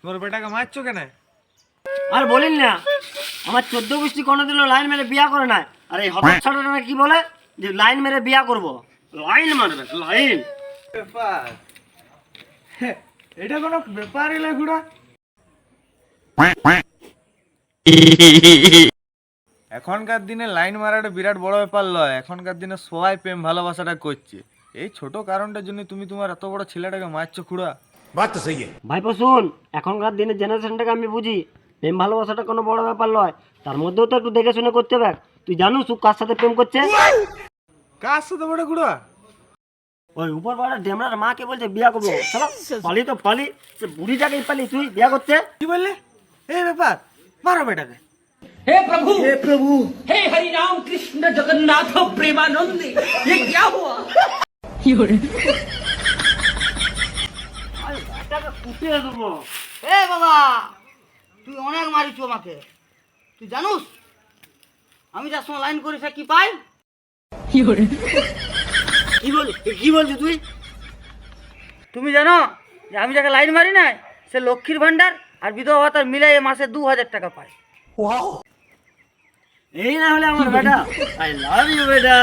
তোর বেটাকে মারছো কেন? আর বলিন না, আমার 14 গোষ্ঠী কোনোদিনও লাইন মেরে বিয়া করে না। আর এই হতচ্ছাড়াটা কি বলে যে লাইন মেরে বিয়া করব? লাইন মারবে লাইন। ব্যাপার এটা কোনো ব্যাপারই নয় গুড়া। এখনকার দিনে লাইন মারাটা বিরাট বড় ব্যাপার নয়। এখনকার দিনে সবাই প্রেম ভালোবাসাটা করছে। এই ছোট কারণটার জন্য তুমি তোমার এত বড় ছেলেটাকে মারছো খুড়া। ভাইপো শুন, এখনকার দিনের জেনারেশনটাকে আমি বুঝি। প্রেম ভালোবাসাটা কোনো বড় ব্যাপার নয়, তার মধ্যেও তো একটু দেখে শুনে করতে হবে। তুই জানিস তুই কার সাথে প্রেম করছে? কার সাথে বড় খুড়া? ওই উপর পাড়ার ডেমরার মাকে বলছে বিয়া করবো। চলো ফলি তো ফলি, সে বুড়িটাকেই পালি তুই বিয়া করছে। কি বললে? এই ব্যাপার, মারো বেটাকে। हे प्रभु হে প্রভু, हे हरि राम कृष्ण जगन्नाथ प्रेमानंद ये क्या हुआ? এটাকে কুটিয়ে দেবো। এ বাবা, তুই অনেক মারিছ আমাকে। তুই জানুস আমি যার সময় লাইন করি সে কি পাই? কি বলছি তুই? তুমি জানো যে আমি যাকে লাইন মারি নাই সে লক্ষ্মীর ভান্ডার আর বিধবা ভাতার মিলাই মাসে 2000 টাকা পায়। এই না হলে আমার বেটা। আই লাভ ইউ বেটা।